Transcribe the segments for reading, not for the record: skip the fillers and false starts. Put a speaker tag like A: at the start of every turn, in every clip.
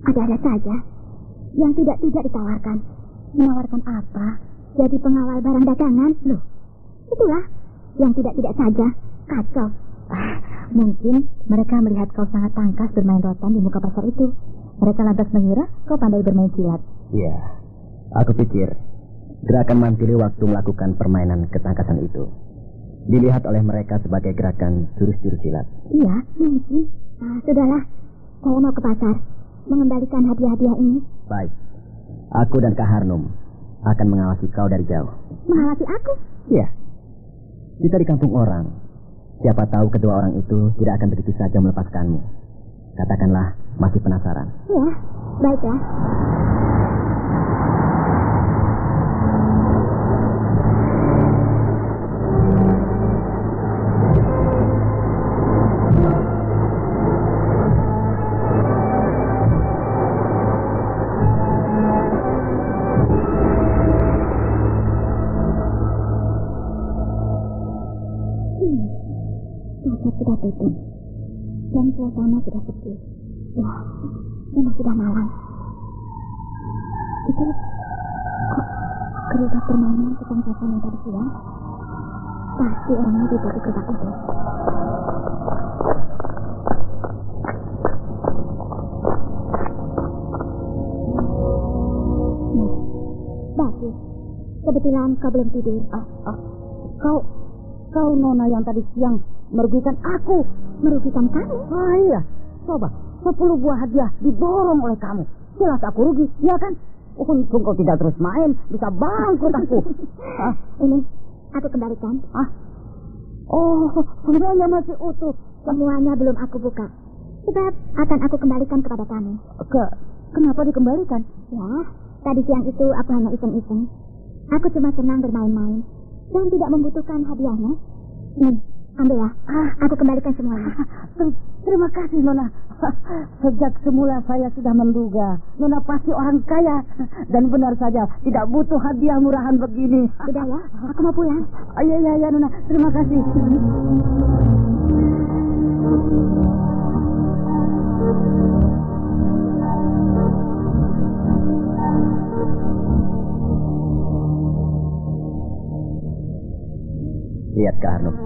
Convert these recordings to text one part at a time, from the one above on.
A: Ada-ada saja yang tidak ditawarkan. Menawarkan apa? Jadi pengawal barang dagangan? Loh, itulah yang tidak saja. Kacau.
B: Mungkin mereka melihat kau sangat tangkas bermain rotan di muka pasar itu. Mereka lantas mengira kau pandai bermain silat.
C: Iya, aku pikir gerakan Mantili waktu melakukan permainan ketangkasan itu dilihat oleh mereka sebagai gerakan jurus-jurus silat.
A: Iya, mungkin. Sudahlah, saya mau ke pasar mengembalikan hadiah-hadiah ini.
C: Baik, aku dan Kak Harnum akan mengawasi kau dari jauh.
A: Mengawasi aku?
C: Iya, kita di kampung orang. Siapa tahu kedua orang itu tidak akan begitu saja melepaskanmu. Katakanlah masih penasaran.
A: Iya, baiklah. Sudah tutup dan suasana sudah sepi. Ya, memang sudah malam. Itu kok gerobak permainan ketangkasan yang tadi siang? Pasti orangnya tidak di gerobak itu. Bagus. Kebetulan kau belum tidur.
B: Kau Nona yang tadi siang merugikan aku.
A: Merugikan kamu?
B: Iya. Coba, 10 buah hadiah diborong oleh kamu. Jelas aku rugi, ya kan? Untung kau tidak terus main, bisa bangkrut aku.
A: Ini, aku kembalikan.
B: Oh, semuanya masih utuh.
A: Semuanya belum aku buka. Sebab akan aku kembalikan kepada kamu.
B: Kenapa dikembalikan?
A: Ya, tadi siang itu aku hanya iseng-iseng. Aku cuma senang bermain-main dan tidak membutuhkan hadiahnya. Nih, ambillah. Aku kembalikan semuanya.
B: Terima kasih, Nona. Sejak semula saya sudah menduga Nona pasti orang kaya. Dan benar saja, tidak butuh hadiah murahan begini.
A: Sudah ya, aku mau pulang.
B: Iya, Nona. Terima kasih.
C: Lihat Kak Harnum.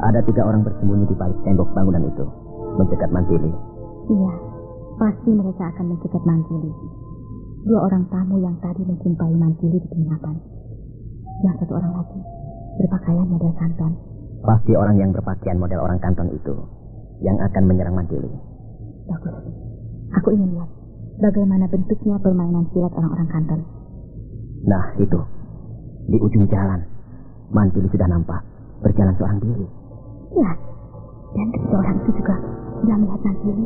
C: Ada 3 orang bersembunyi di balik tembok bangunan itu, mencegat Mantili.
B: Iya, pasti mereka akan mencegat Mantili. 2 orang tamu yang tadi menjumpai Mantili di penginapan. Yang 1 orang lagi berpakaian model kanton.
C: Pasti orang yang berpakaian model orang kanton itu yang akan menyerang Mantili.
B: Bagus. Aku ingin lihat bagaimana bentuknya permainan silat orang-orang kanton.
C: Nah, itu. Di ujung jalan, Mantili sudah nampak berjalan seorang diri.
B: Ya, dan kedua orang itu juga sudah melihat Mantili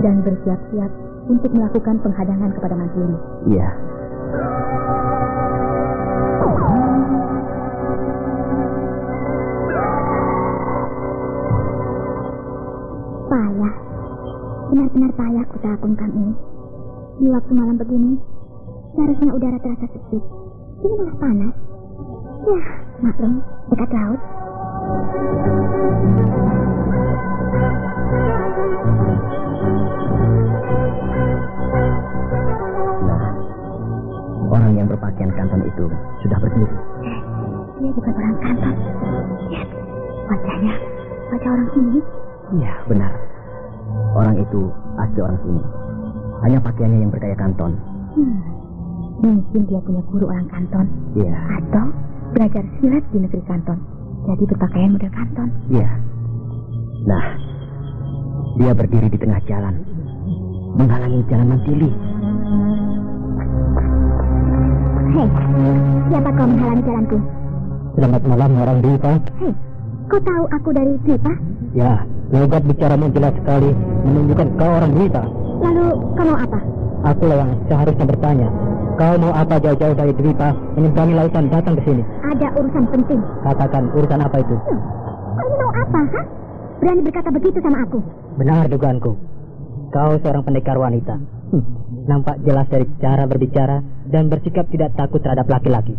B: dan bersiap-siap untuk melakukan penghadangan kepada Mantili.
C: Iya.
A: Payah, benar-benar payah kota Agung Kang ini. Di waktu malam begini, seharusnya udara terasa sejuk. Ini malah panas. Ya, maklum, dekat laut.
C: Nah, orang yang berpakaian kanton itu sudah berdiri.
A: Dia bukan orang kanton. Lihat, wajahnya, wajah orang sini.
C: Iya, benar. Orang itu asli orang sini. Hanya pakaiannya yang bergaya kanton.
B: Mungkin dia punya guru orang kanton.
C: Iya.
B: Atau belajar silat di negeri kanton. Jadi berpakaian model kanton.
C: Iya. Nah, dia berdiri di tengah jalan, menghalangi jalan Mantili.
A: Hei, siapa kau menghalangi jalanku?
C: Selamat malam, orang Dwipa.
A: Hei, kau tahu aku dari Dwipa?
C: Ya, logat bicaramu jelas sekali menunjukkan kau orang Dwipa.
A: Lalu, kau mau apa?
C: Akulah yang seharusnya bertanya. Kau mau apa jauh-jauh dari Dwipa menyeberangi lautan datang ke sini?
A: Ada urusan penting.
C: Katakan, urusan apa itu?
A: Kau ini mau apa, ha? Berani berkata begitu sama aku?
C: Benar dugaanku. Kau seorang pendekar wanita. Nampak jelas dari cara berbicara dan bersikap tidak takut terhadap laki-laki.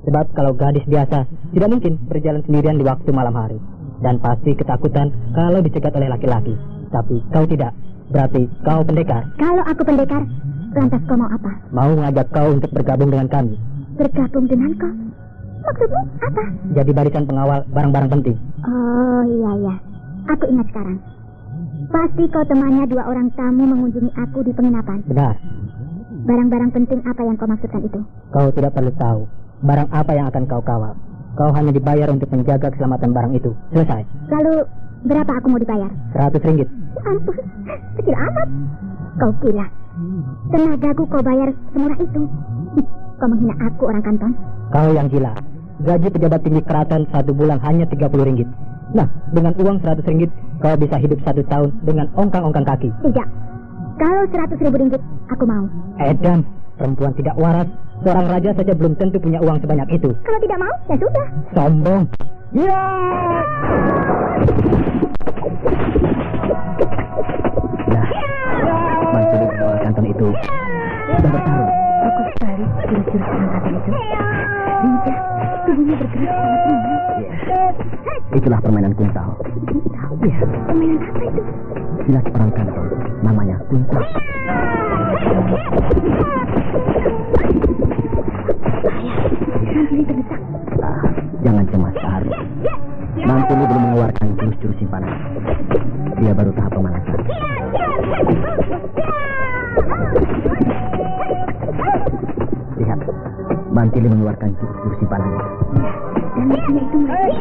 C: Sebab kalau gadis biasa tidak mungkin berjalan sendirian di waktu malam hari. Dan pasti ketakutan kalau dicegat oleh laki-laki. Tapi kau tidak. Berarti kau pendekar?
A: Kalau aku pendekar, lantas kau mau apa?
C: Mau mengajak kau untuk bergabung dengan kami.
A: Bergabung dengan kau? Maksudmu apa?
C: Jadi barisan pengawal barang-barang penting.
A: Oh iya. Aku ingat sekarang. Pasti kau temannya 2 orang tamu mengunjungi aku di penginapan.
C: Benar.
A: Barang-barang penting apa yang kau maksudkan itu?
C: Kau tidak perlu tahu barang apa yang akan kau kawal. Kau hanya dibayar untuk menjaga keselamatan barang itu. Selesai.
A: Lalu berapa aku mau dibayar?
C: 100 ringgit.
A: Ya ampun, kecil amat. Kau gila. Tenagaku kau bayar semurah itu. Kau menghina aku, orang kanton.
C: Kau yang gila. Gaji pejabat tinggi keraton 1 bulan hanya 30 ringgit. Nah, dengan uang 100 ringgit, kau bisa hidup 1 tahun dengan ongkang-ongkang kaki.
A: Tidak. Kalau 100.000 ringgit, aku mau.
C: Edan, perempuan tidak waras. Seorang raja saja belum tentu punya uang sebanyak itu.
A: Kalau tidak mau, ya sudah.
C: Sombong. Ya! Nah, mantu orang kanton itu sudah bertarung.
B: Bagus sekali jurus-jurus pengangkatan itu. Lincah, tubuhnya bergerak sangat ringan.
C: Itulah permainan kuntau.
B: Tahu
C: Ya,
A: Permainan apa itu?
C: silat orang kanton. Namanya kuntau.
A: Mantili terdesak.
C: Jangan cemas, Ari. Mantili belum mengeluarkan jurus-jurus simpanan. Dia baru tahap pemanasan. Lihat, Mantili mengeluarkan jurus-jurus simpanannya.
A: Dan musuhnya itu mulai.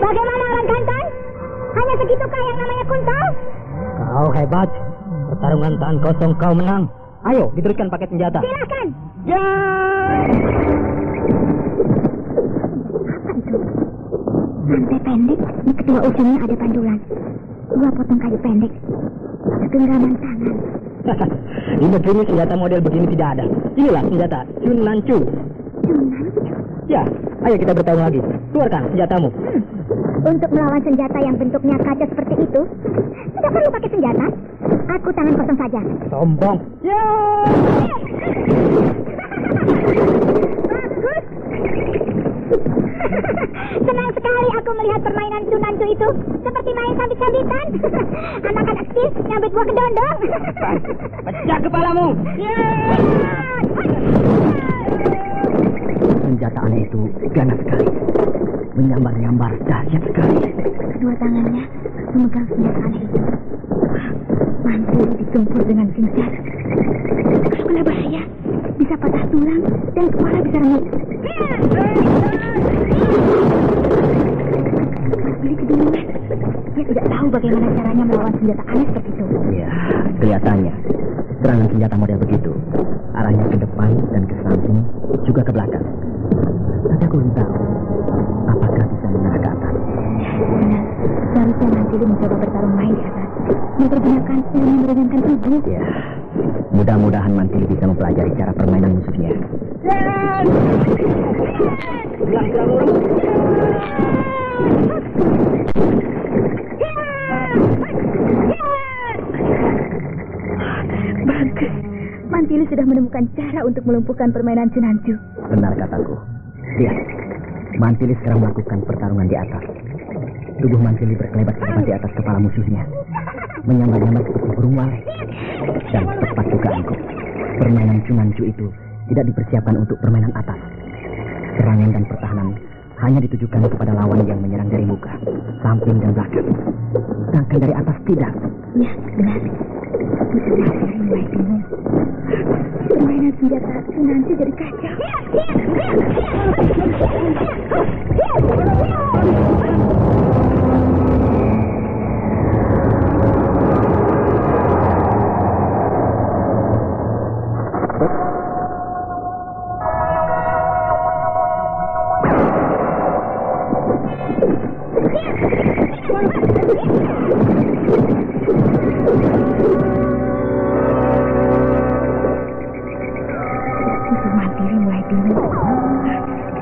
A: Bagaimana orang kanton? Hanya segitukah yang namanya kuntau?
C: Kau hebat. Pertarungan tahan kosong kau menang. Ayo, diteruskan pakai senjata.
A: Silakan.
C: Ya!
A: Apa itu? Rantai pendek, di kedua ujungnya ada pandulan. 2 potong kayu pendek. Genggaman tangan.
C: Di negeri ini senjata model begini tidak ada. Inilah senjata Chun Nanchu. Ya, ayo kita bertarung lagi. Keluarkan senjatamu.
A: Untuk melawan senjata yang bentuknya kaca seperti itu, tidak perlu pakai senjata. Aku tangan kosong saja.
C: Sombong. Ya!
A: Bagus. Senang sekali aku melihat permainan Tunancu itu. Seperti main sabit-sabitan. Anak-anak kecil nyabit buah kedondong.
C: Pecah kepalamu. Senjata aneh itu ganas sekali. Menyambar-nyambar dahsyat sekali.
A: Kedua tangannya memegang senjata aneh itu. Mantul ditumpul dengan gencar. Kalau kena bahaya, bisa patah tulang dan kepala bisa remuk. Beli kebingungan. Dia tidak tahu bagaimana caranya melawan senjata aneh seperti itu.
C: Ya, kelihatannya serangan senjata model begitu. Arahnya ke depan dan ke samping, juga ke belakang. Tapi aku belum tahu apakah bisa mengarah ke atas.
A: Benar, seharusnya nanti dia mencoba bertarung main di atas. Mempergunakan ilmu meringankan tubuh.
C: Ya, mudah-mudahan Mantili bisa mempelajari cara permainan musuhnya.
A: Bagus. Mantili sudah menemukan cara untuk melumpuhkan permainan Cunancu.
C: Benar kataku. Lihat, Mantili sekarang melakukan pertarungan di atas. Tubuh Mantili berkelebat-kelebat di atas kepala musuhnya, menyambar-nyambar seperti burung walet. Dan tepat dugaanku, permainan Cunancu itu tidak dipersiapkan untuk permainan atas. Serangan dan pertahanan hanya ditujukan kepada lawan yang menyerang dari muka, samping dan belakang. Sedangkan dari atas tidak.
A: Ya, benar. Mulai bingung. Permainan senjata Cunancu jadi kacau. Mantili mulai bingung.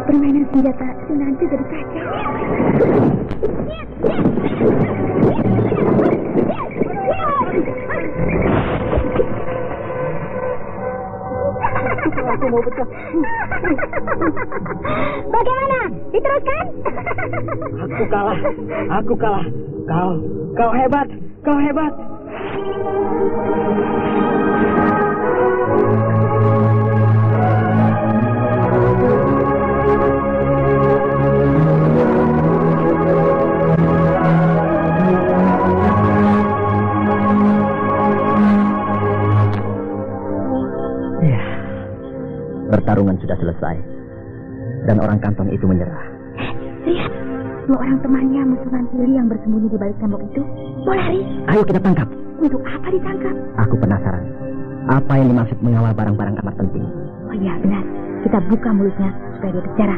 A: Permainan senjata Cunancu jadi kacau.
C: pecah.
A: Bagaimana? Diteruskan?
C: Aku kalah. Aku kalah. Kau hebat. Kau hebat.
D: Pertarungan sudah selesai dan orang kantong itu menyerah.
A: Lihat, dua orang temannya musuh Mantili yang bersembunyi di balik tembok itu mau lari.
D: Ayo kita tangkap.
A: Untuk apa ditangkap?
D: Aku penasaran. Apa yang dimaksud mengawal barang-barang amat penting?
A: Oh iya benar, kita buka mulutnya supaya dia bicara.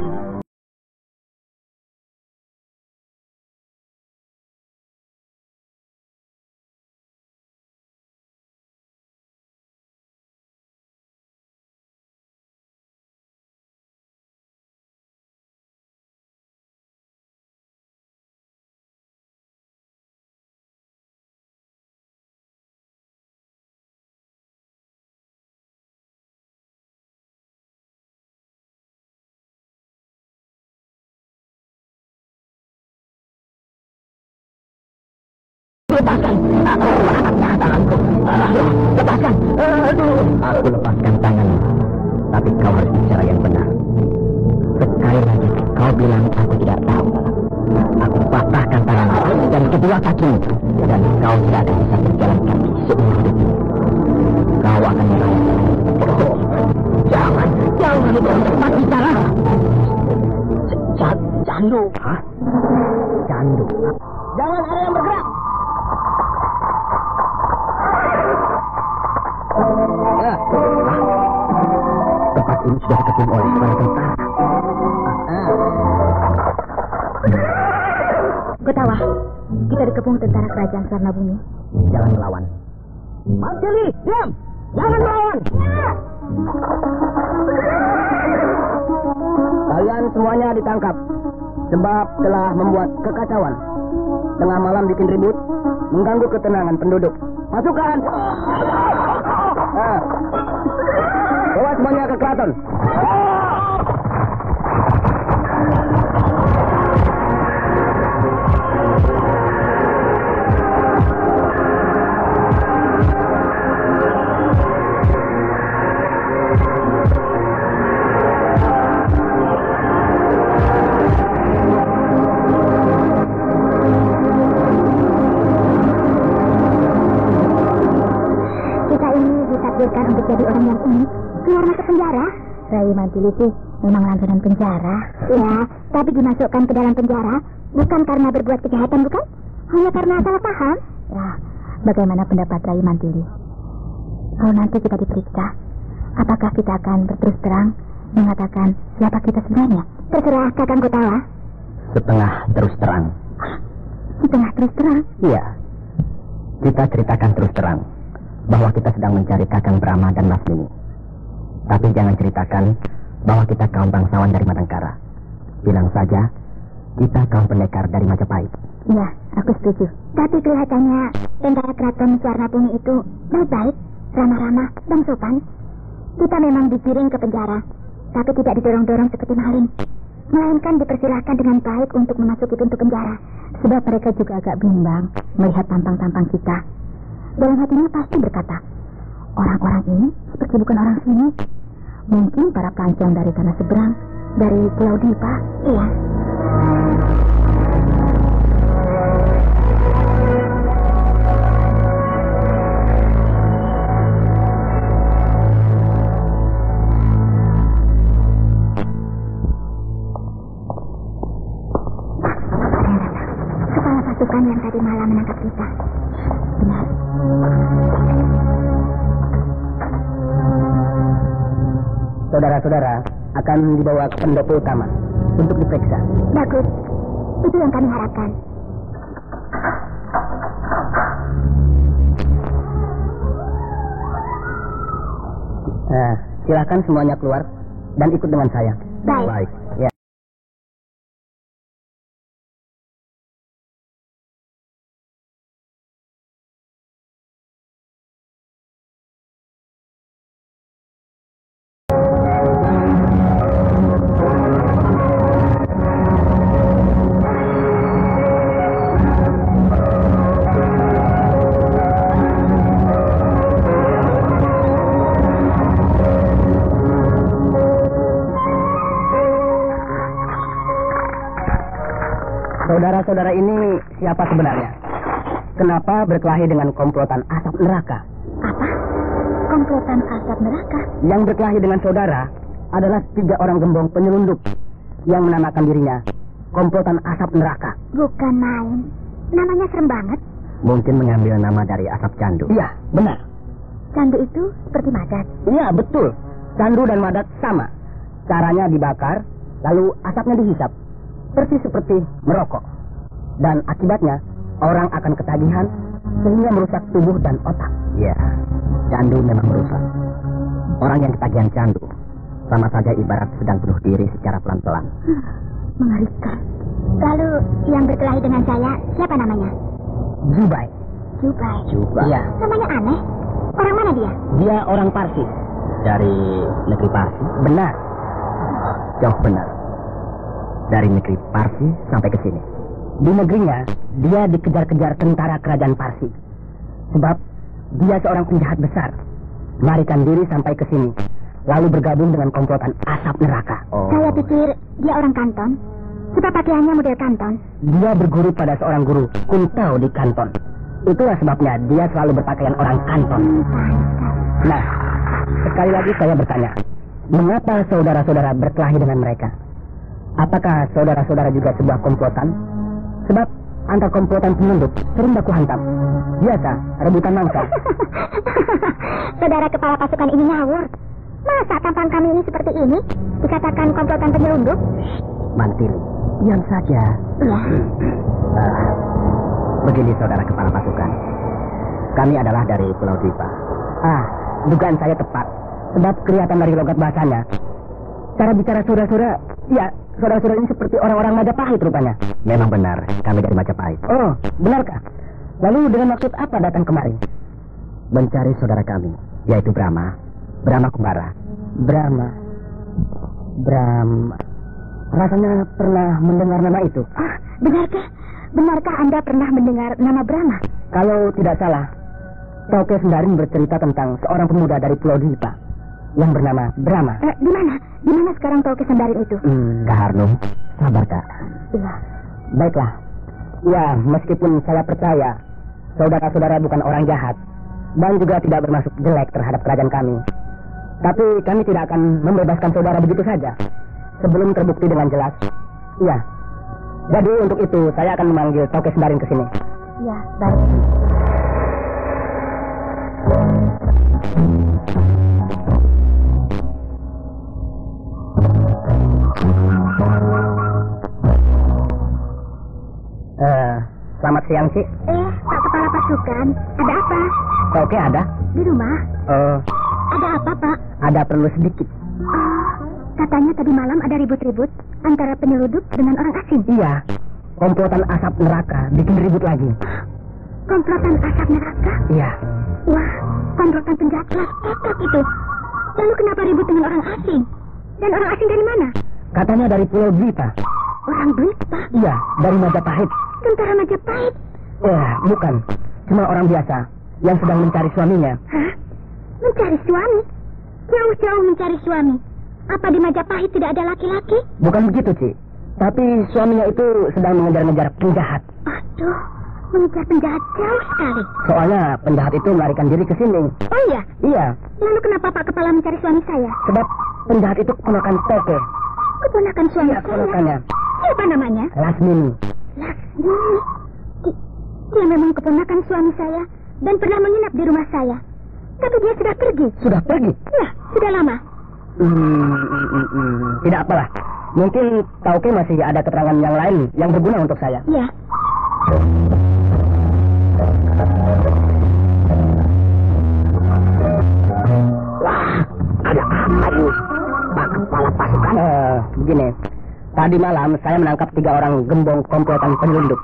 D: Lepaskan. Lepaskan. Aku lepaskan tanganmu. Tapi kau harus bicara yang benar. Sekali lagi kau bilang aku tidak tahu. Aku patahkan tanganmu dan kedua kakimu. Dan kau tidak akan bisa berjalan kaki seumur hidup. Kau akan merayakan. Jangan kau cepat bicara. Candu. Hah? Candu. Jangan ada yang bergerak. Tempat ini sudah dikepung oleh para tentara.
A: Gotawa, kita dikepung tentara kerajaan Sarnabumi.
D: Jangan melawan. Mantili, diam! Jangan melawan! Kalian semuanya ditangkap sebab telah membuat kekacauan. Tengah malam bikin ribut, mengganggu ketenangan penduduk. Masukkan! Bawa semuanya ke keraton.
A: Untuk jadi orang yang unik, keluar masuk penjara. Rai Mantili itu memang langganan penjara. Ya, tapi dimasukkan ke dalam penjara bukan karena berbuat kejahatan, bukan? Hanya karena salah paham. Ya, bagaimana pendapat Rai Mantili? Kalau nanti kita diperiksa, apakah kita akan berterus terang mengatakan siapa kita sebenarnya? Terserah Kakang Gotawa.
D: Setengah terus terang.
A: Setengah terus terang?
D: Iya. Kita ceritakan terus terang bahwa kita sedang mencari Kakang Brahma dan Lasmini. Tapi jangan ceritakan bahwa kita kaum bangsawan dari Madangkara. Bilang saja kita kaum pendekar dari Majapahit.
A: Iya, aku setuju. Tapi kelihatannya tentara keraton Sarnabumi itu baik-baik, ramah-ramah, dan sopan. Kita memang digiring ke penjara, tapi tidak didorong-dorong seperti maling. Melainkan dipersilahkan dengan baik untuk memasuki pintu penjara. Sebab mereka juga agak bimbang melihat tampang-tampang kita. Dalam hatinya pasti berkata, orang-orang ini seperti bukan orang sini. Mungkin para pelancong dari tanah seberang, dari Pulau Dipa. Iya. Kepala pasukan yang tadi malam menangkap kita. Benar.
D: Saudara-saudara akan dibawa ke pendopo utama untuk diperiksa.
A: Bagus. Itu yang kami harapkan.
D: Nah, silakan semuanya keluar dan ikut dengan saya.
A: Baik.
D: Ya. Saudara-saudara ini siapa sebenarnya? Kenapa berkelahi dengan komplotan asap neraka?
A: Apa? Komplotan asap neraka?
D: Yang berkelahi dengan saudara adalah 3 orang gembong penyelundup yang menamakan dirinya komplotan asap neraka.
A: Bukan main. Namanya serem banget.
D: Mungkin mengambil nama dari asap candu. Iya, benar.
A: Candu itu seperti madat.
D: Iya, betul. Candu dan madat sama. Caranya dibakar, lalu asapnya dihisap. Persis seperti merokok. Dan akibatnya, orang akan ketagihan sehingga merusak tubuh dan otak. Iya, candu memang merusak. Orang yang ketagihan candu sama saja ibarat sedang bunuh diri secara pelan-pelan.
A: Mengerikan. Lalu yang berkelahi dengan saya, siapa namanya?
D: Jubai.
A: Jubai.
D: Iya.
A: Namanya aneh. Orang mana dia?
D: Dia orang Parsi. Dari negeri Parsi? Benar. Jauh benar. Dari negeri Parsi sampai ke sini. Di negerinya, dia dikejar-kejar tentara kerajaan Parsi. Sebab dia seorang penjahat besar. Melarikan diri sampai ke sini. Lalu bergabung dengan komplotan asap neraka.
A: Saya pikir dia orang kanton. Sebab pakaiannya model kanton.
D: Dia berguru pada seorang guru kuntau di kanton. Itulah sebabnya dia selalu berpakaian orang kanton. Nah, sekali lagi saya bertanya, mengapa saudara-saudara berkelahi dengan mereka? Apakah saudara-saudara juga sebuah komplotan? Sebab antar komplotan penyelundup sering baku hantam. Biasa, rebutan mangsa.
A: Saudara kepala pasukan ini ngawur. Masa tampang kami ini seperti ini? Dikatakan komplotan penyelundup?
D: Mantili, diam saja.
A: Iya.
D: Begini saudara kepala pasukan. Kami adalah dari Pulau Dwipa. Dugaan saya tepat. Sebab kelihatan dari logat bahasanya. Cara bicara saudara-saudara, ya, saudara-saudara ini seperti orang-orang Majapahit rupanya. Memang benar, kami dari Majapahit. Oh, benarkah? Lalu dengan maksud apa datang kemari? Mencari saudara kami, yaitu Brahma. Brahma Kumbara. Brahma. Rasanya pernah mendengar nama itu.
A: Benarkah? Benarkah Anda pernah mendengar nama Brahma?
D: Kalau tidak salah, Tauke Sendarin bercerita tentang seorang pemuda dari Pulau Dwipa yang bernama Brahma.
A: Di mana? Di mana sekarang Tauke Sendarin itu?
D: Kak Harnum, sabar Kak.
A: Iya.
D: Baiklah. Ya, meskipun saya percaya saudara-saudara bukan orang jahat dan juga tidak bermaksud jelek terhadap kerajaan kami, tapi kami tidak akan membebaskan saudara begitu saja sebelum terbukti dengan jelas. Iya. Jadi untuk itu saya akan memanggil Tauke Sendarin ke sini.
A: Ya, baik.
D: Selamat siang, Cik.
A: Pak Kepala Pasukan, ada apa?
D: Tauke ada?
A: Di rumah. Ada apa, Pak?
D: Ada perlu sedikit.
A: Katanya tadi malam ada ribut-ribut antara penyelundup dengan orang asing.
D: Iya. Komplotan asap neraka bikin ribut lagi.
A: Komplotan asap neraka?
D: Iya.
A: Wah, komplotan penjahat kelas tekad itu. Lalu kenapa ribut dengan orang asing? Dan orang asing dari mana?
D: Katanya dari Pulau Dwipa.
A: Orang Dwipa?
D: Iya, dari Majapahit.
A: Tentara Majapahit?
D: Bukan. Cuma orang biasa yang sedang mencari suaminya.
A: Hah? Mencari suami? Jauh-jauh mencari suami. Apa di Majapahit tidak ada laki-laki?
D: Bukan begitu, Cik. Tapi suaminya itu sedang mengejar-ngejar penjahat.
A: Aduh, mengejar penjahat jauh sekali.
D: Soalnya penjahat itu melarikan diri ke sini.
A: Oh iya?
D: Iya.
A: Lalu kenapa Pak Kepala mencari suami saya?
D: Sebab penjahat itu keponakan Tauke.
A: Keponakan suami
D: Iya,
A: saya?
D: keponakannya.
A: Siapa namanya?
D: Lasmini.
A: Lasmini? Dia memang keponakan suami saya dan pernah menginap di rumah saya. Tapi dia sudah pergi.
D: Sudah pergi?
A: Ya, sudah lama.
D: Tidak apalah. Mungkin Tauke masih ada keterangan yang lain yang berguna untuk saya.
A: Iya.
D: Wah, ada apa ini? Pak Kepala Pasukan. Begini. Tadi malam saya menangkap 3 orang gembong komplotan penyelundup.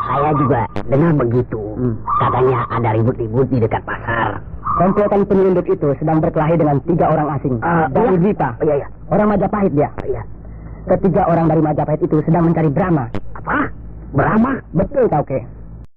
D: Saya juga dengar begitu. Katanya ada ribut-ribut di dekat pasar. Komplotan penyelundup itu sedang berkelahi dengan 3 orang asing dari Dwipa. Iya. Orang Majapahit dia. Iya. Ketiga orang dari Majapahit itu sedang mencari Brahma. Apa? Brahma? Betul, Tauke.